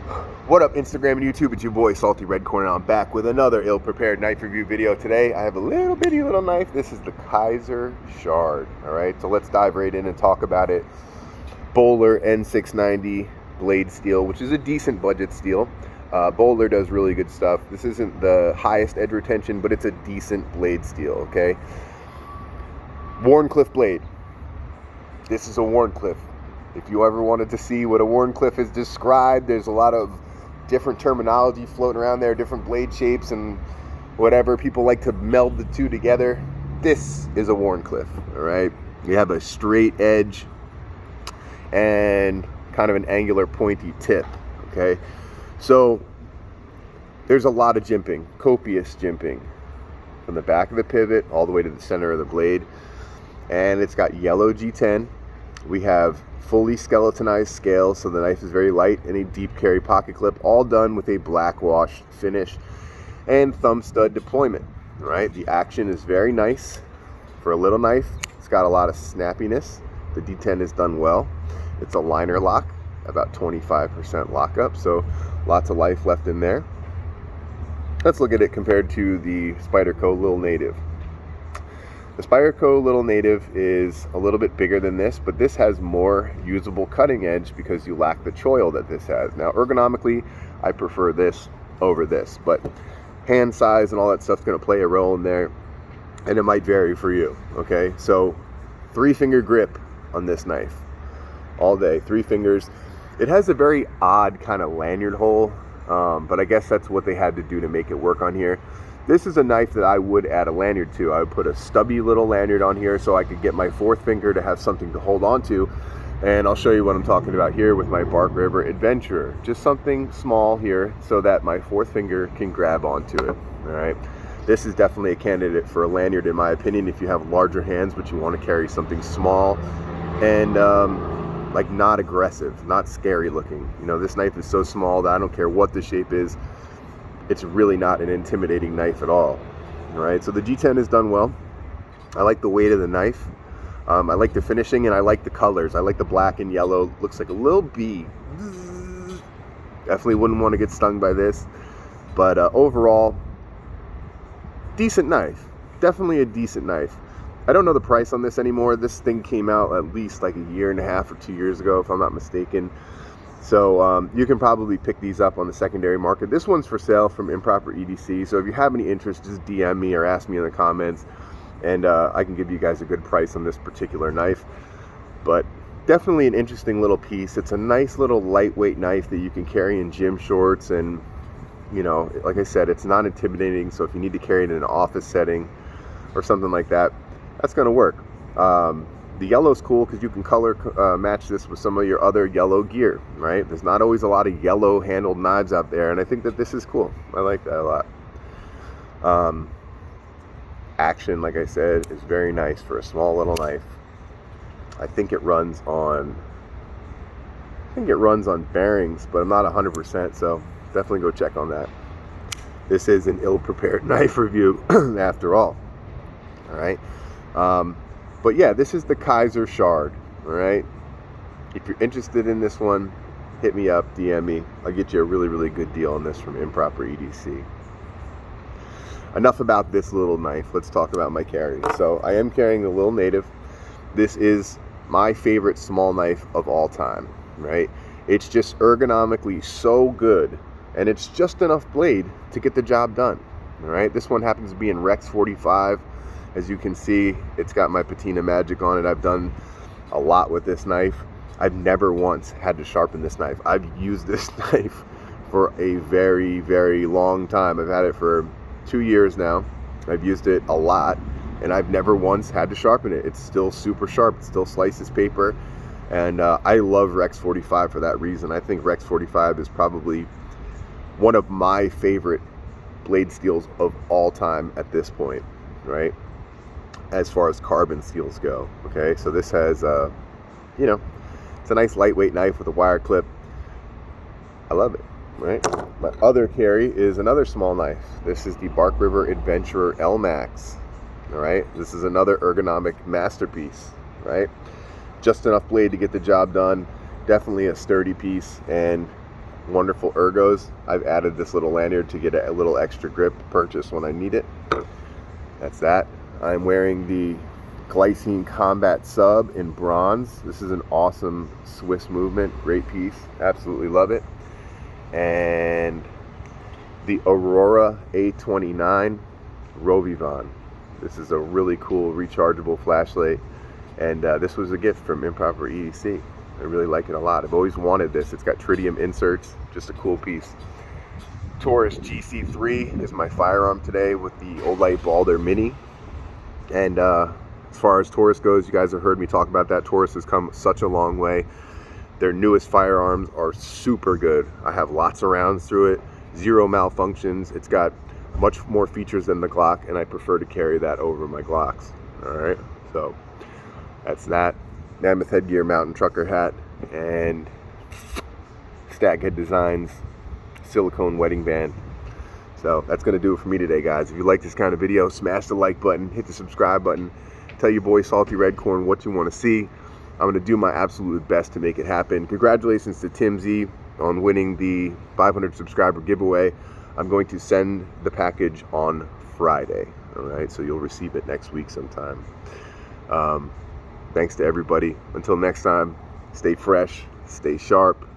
What up, Instagram and YouTube? It's your boy Salty Red Corner. I'm back with another ill-prepared knife review video. Today I have a little bitty little knife. This is the Kizer Shard. Alright, so let's dive right in and talk about it. Bowler N690 blade steel, which is a decent budget steel. Bowler does really good stuff. This isn't the highest edge retention, but it's a decent blade steel, okay? Wharncliffe blade. This is a Wharncliffe. If you ever wanted to see what a Wharncliffe is described, there's a lot of different terminology floating around there, different blade shapes and whatever. People like to meld the two together. This is a Wharncliffe, all right? You have a straight edge and kind of an angular pointy tip, okay? So there's a lot of jimping, copious jimping from the back of the pivot all the way to the center of the blade. And it's got yellow G10. We have fully skeletonized scales, so the knife is very light, and a deep carry pocket clip, all done with a black wash finish and thumb stud deployment. All right, the action is very nice for a little knife. It's got a lot of snappiness. The D10 is done well. It's a liner lock, about 25% lockup, so lots of life left in there. Let's look at it compared to the Spyderco Little Native. The Spyderco Little Native is a little bit bigger than this, but this has more usable cutting edge because you lack the choil that this has. Now, ergonomically, I prefer this over this, but hand size and all that stuff's going to play a role in there, and it might vary for you, okay? So, 3-finger grip on this knife all day, 3 fingers. It has a very odd kind of lanyard hole, but I guess that's what they had to do to make it work on here. This is a knife that I would add a lanyard to. I would put a stubby little lanyard on here so I could get my 4th finger to have something to hold on to. And I'll show you what I'm talking about here with my Bark River Adventurer. Just something small here so that my 4th finger can grab onto it. All right. This is definitely a candidate for a lanyard in my opinion if you have larger hands but you want to carry something small and like not aggressive, not scary looking. You know, this knife is so small that I don't care what the shape is. It's really not an intimidating knife at all. All right, so the G10 is done well. I like the weight of the knife. I like the finishing and I like the colors. I like the black and yellow. Looks like a little bee. Definitely wouldn't want to get stung by this. But overall, decent knife. Definitely a decent knife. I don't know the price on this anymore. This thing came out at least like 1.5 years or 2 years ago, if I'm not mistaken. So you can probably pick these up on the secondary market. This one's for sale from Improper EDC. So if you have any interest, just DM me or ask me in the comments, and I can give you guys a good price on this particular knife. But definitely an interesting little piece. It's a nice little lightweight knife that you can carry in gym shorts, and you know, like I said, it's not intimidating. So if you need to carry it in an office setting or something like that, that's going to work. The yellow's cool because you can color match this with some of your other yellow gear, right? There's not always a lot of yellow handled knives out there, and I think that this is cool. I like that a lot. Action, like I said, is very nice for a small little knife. I think it runs on bearings, but I'm not 100%, so definitely go check on that. This is an ill-prepared knife review after all. All right. But yeah, this is the Kizer Shard, all right? If you're interested in this one, hit me up, DM me. I'll get you a really, really good deal on this from Improper EDC. Enough about this little knife. Let's talk about my carry. So I am carrying the Little Native. This is my favorite small knife of all time, right? It's just ergonomically so good, and it's just enough blade to get the job done, all right? This one happens to be in Rex 45. As you can see, it's got my patina magic on it. I've done a lot with this knife. I've never once had to sharpen this knife. I've used this knife for a very, very long time. I've had it for 2 years now. I've used it a lot, and I've never once had to sharpen it. It's still super sharp. It still slices paper, and I love Rex 45 for that reason. I think Rex 45 is probably one of my favorite blade steels of all time at this point, right? As far as carbon steels go. Okay, so this has you know, it's a nice lightweight knife with a wire clip. I love it, right? My other carry is another small knife. This is the Bark River Adventurer L Max. All right, this is another ergonomic masterpiece, right? Just enough blade to get the job done. Definitely a sturdy piece, and wonderful ergos. I've added this little lanyard to get a little extra grip purchase when I need it. That's that. I'm wearing the Glycine Combat Sub in bronze. This is an awesome Swiss movement, great piece, absolutely love it. And the Aurora A29 Rovivon. This is a really cool rechargeable flashlight, and this was a gift from Improper EDC. I really like it a lot. I've always wanted this. It's got tritium inserts, just a cool piece. Taurus GC3 is my firearm today with the Olight Balder Mini. And as far as Taurus goes, you guys have heard me talk about that. Taurus has come such a long way. Their newest firearms are super good. I have lots of rounds through it, 0 malfunctions. It's got much more features than the Glock, and I prefer to carry that over my Glocks. All right, so that's that. Mammoth Headgear Mountain Trucker hat and Staghead Designs silicone wedding band. So that's gonna do it for me today, guys. If you like this kind of video, smash the like button, hit the subscribe button, tell your boy Salty Red Corn what you want to see. I'm gonna do my absolute best to make it happen. Congratulations to Tim Z on winning the 500 subscriber giveaway. I'm going to send the package on Friday. All right, so you'll receive it next week sometime. Thanks to everybody. Until next time, stay fresh, stay sharp.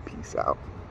Peace out.